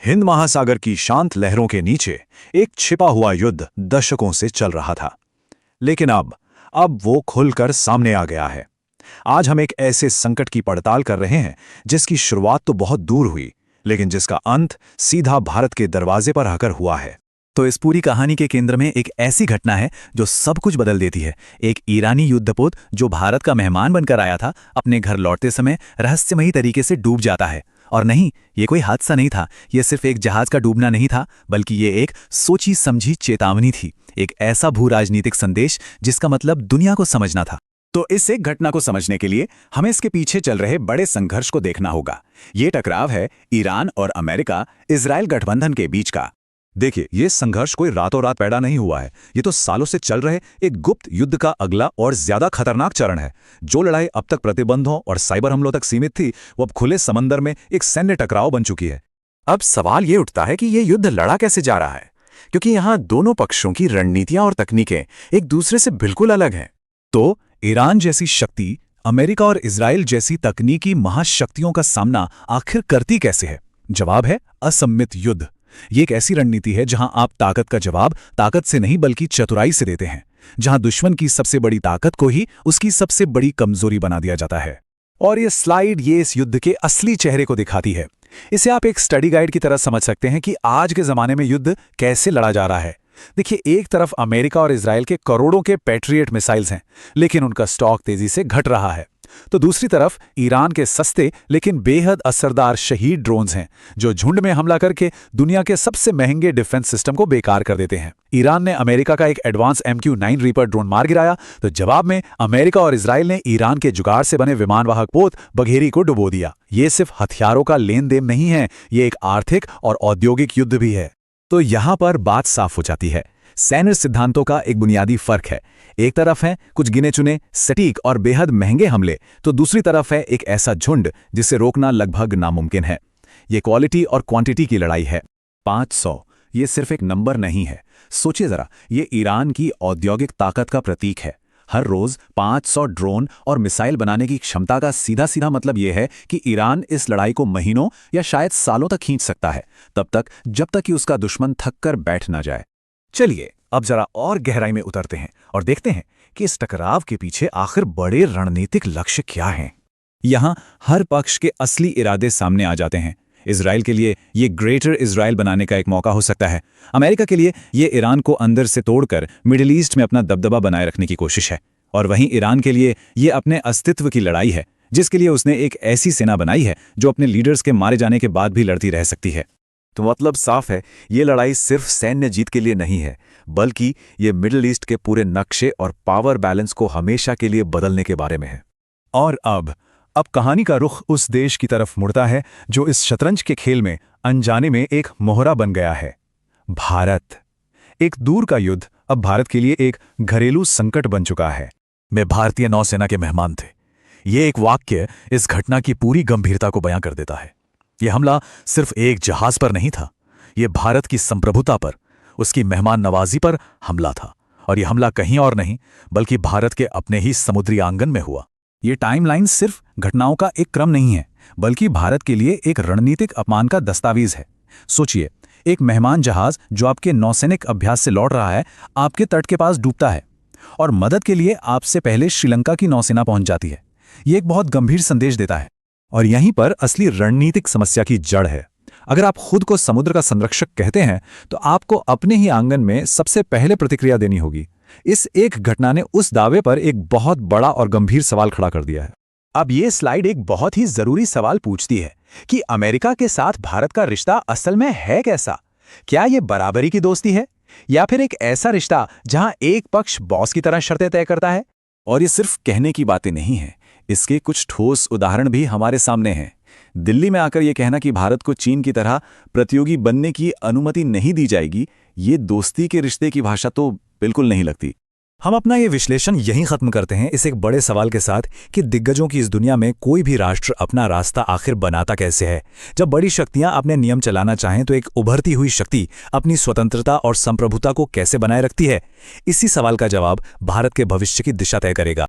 हिंद महासागर की शांत लहरों के नीचे एक छिपा हुआ युद्ध दशकों से चल रहा था। लेकिन अब वो खुलकर सामने आ गया है। आज हम एक ऐसे संकट की पड़ताल कर रहे हैं जिसकी शुरुआत तो बहुत दूर हुई, लेकिन जिसका अंत सीधा भारत के दरवाजे पर आकर हुआ है। तो इस पूरी कहानी के केंद्र में एक ऐसी घटना है जो सब कुछ बदल देती है। एक ईरानी युद्धपोत जो भारत का मेहमान बनकर आया था, अपने घर लौटते समय रहस्यमयी तरीके से डूब जाता है। और नहीं, ये कोई हादसा नहीं था, ये सिर्फ एक जहाज का डूबना नहीं था, बल्कि ये एक सोची समझी चेतावनी थी, एक ऐसा भू राजनीतिक संदेश जिसका मतलब दुनिया को समझना था। तो इस एक घटना को समझने के लिए हमें इसके पीछे चल रहे बड़े संघर्ष को देखना होगा। ये टकराव है ईरान और अमेरिका इजराइल गठबंधन के बीच का। देखिए, ये संघर्ष कोई रातों रात पैदा नहीं हुआ है। ये तो सालों से चल रहे एक गुप्त युद्ध का अगला और ज्यादा खतरनाक चरण है। जो लड़ाई अब तक प्रतिबंधों और साइबर हमलों तक सीमित थी, वो अब खुले समंदर में एक सैन्य टकराव बन चुकी है। अब सवाल ये उठता है कि ये युद्ध लड़ा कैसे जा रहा है, क्योंकि यहाँ दोनों पक्षों की रणनीतियां और तकनीकें एक दूसरे से बिल्कुल अलग हैं। तो ईरान जैसी शक्ति अमेरिका और इजराइल जैसी तकनीकी महाशक्तियों का सामना आखिर करती कैसे है? जवाब है असम्मित युद्ध। ये एक ऐसी रणनीति है जहां आप ताकत का जवाब ताकत से नहीं बल्कि चतुराई से देते हैं, जहां दुश्मन की सबसे बड़ी ताकत को ही उसकी सबसे बड़ी कमजोरी बना दिया जाता है। और ये स्लाइड इस युद्ध के असली चेहरे को दिखाती है। इसे आप एक स्टडी गाइड की तरह समझ सकते हैं कि आज के जमाने में युद्ध कैसे लड़ा जा रहा है। देखिए, एक तरफ अमेरिका और इजराइल के करोड़ों के पैट्रियट मिसाइल्स हैं, लेकिन उनका स्टॉक तेजी से घट रहा है। तो दूसरी तरफ ईरान के सस्ते लेकिन बेहद असरदार शहीद ड्रोन्स हैं, जो झुंड में हमला करके दुनिया के सबसे महंगे डिफेंस सिस्टम को बेकार कर देते हैं। ईरान ने अमेरिका का एक एडवांस MQ-9 रीपर ड्रोन मार गिराया, तो जवाब में अमेरिका और इजराइल ने ईरान के जुगाड़ से बने विमानवाहक पोत बघेरी को डुबो दिया। ये सिर्फ हथियारों का लेन देन नहीं है, ये एक आर्थिक और औद्योगिक युद्ध भी है। तो यहां पर बात साफ हो जाती है। सैन्य सिद्धांतों का एक बुनियादी फर्क है। एक तरफ है कुछ गिने चुने सटीक और बेहद महंगे हमले, तो दूसरी तरफ है एक ऐसा झुंड जिसे रोकना लगभग नामुमकिन है। ये क्वालिटी और क्वांटिटी की लड़ाई है। 500 ये सिर्फ एक नंबर नहीं है। सोचिए जरा, ये ईरान की औद्योगिक ताकत का प्रतीक है। हर रोज 500 ड्रोन और मिसाइल बनाने की क्षमता का सीधा सीधा मतलब यह है कि ईरान इस लड़ाई को महीनों या शायद सालों तक खींच सकता है, तब तक जब तक कि उसका दुश्मन थक कर बैठ ना जाए। चलिए अब जरा और गहराई में उतरते हैं और देखते हैं कि इस टकराव के पीछे आखिर बड़े रणनीतिक लक्ष्य क्या हैं। यहां हर पक्ष के असली इरादे सामने आ जाते हैं। इजराइल के लिए ये ग्रेटर इजराइल बनाने का एक मौका हो सकता है। अमेरिका के लिए ये ईरान को अंदर से तोड़कर मिडिल ईस्ट में अपना दबदबा बनाए रखने की कोशिश है। और वहीं ईरान के लिए ये अपने अस्तित्व की लड़ाई है, जिसके लिए उसने एक ऐसी सेना बनाई है जो अपने लीडर्स के मारे जाने के बाद भी लड़ती रह सकती है। तो मतलब साफ है, ये लड़ाई सिर्फ सैन्य जीत के लिए नहीं है, बल्कि ये मिडिल ईस्ट के पूरे नक्शे और पावर बैलेंस को हमेशा के लिए बदलने के बारे में है। और अब कहानी का रुख उस देश की तरफ मुड़ता है जो इस शतरंज के खेल में अनजाने में एक मोहरा बन गया है, भारत। एक दूर का युद्ध अब भारत के लिए एक घरेलू संकट बन चुका है। वे भारतीय नौसेना के मेहमान थे। ये एक वाक्य इस घटना की पूरी गंभीरता को बयां कर देता है। यह हमला सिर्फ एक जहाज पर नहीं था, यह भारत की संप्रभुता पर, उसकी मेहमान नवाजी पर हमला था। और यह हमला कहीं और नहीं बल्कि भारत के अपने ही समुद्री आंगन में हुआ। ये टाइमलाइन सिर्फ घटनाओं का एक क्रम नहीं है, बल्कि भारत के लिए एक रणनीतिक अपमान का दस्तावेज है। सोचिए, एक मेहमान जहाज जो आपके नौसैनिक अभ्यास से लौट रहा है, आपके तट के पास डूबता है और मदद के लिए आपसे पहले श्रीलंका की नौसेना पहुंच जाती है। ये एक बहुत गंभीर संदेश देता है। और यहीं पर असली रणनीतिक समस्या की जड़ है। अगर आप खुद को समुद्र का संरक्षक कहते हैं, तो आपको अपने ही आंगन में सबसे पहले प्रतिक्रिया देनी होगी। इस एक घटना ने उस दावे पर एक बहुत बड़ा और गंभीर सवाल खड़ा कर दिया है। अब ये स्लाइड एक बहुत ही जरूरी सवाल पूछती है कि अमेरिका के साथ भारत का रिश्ता असल में है कैसा? क्या ये बराबरी की दोस्ती है, या फिर एक ऐसा रिश्ता जहां एक पक्ष बॉस की तरह शर्तें तय करता है? और ये सिर्फ कहने की बातें नहीं हैं, इसके कुछ ठोस उदाहरण भी हमारे सामने हैं। दिल्ली में आकर यह कहना कि भारत को चीन की तरह प्रतियोगी बनने की अनुमति नहीं दी जाएगी, ये दोस्ती के रिश्ते की भाषा तो बिल्कुल नहीं लगती। हम अपना ये विश्लेषण यहीं खत्म करते हैं, इस एक बड़े सवाल के साथ कि दिग्गजों की इस दुनिया में कोई भी राष्ट्र अपना रास्ता आखिर बनाता कैसे है। जब बड़ी शक्तियां अपने नियम चलाना चाहें, तो एक उभरती हुई शक्ति अपनी स्वतंत्रता और संप्रभुता को कैसे बनाए रखती है? इसी सवाल का जवाब भारत के भविष्य की दिशा तय करेगा।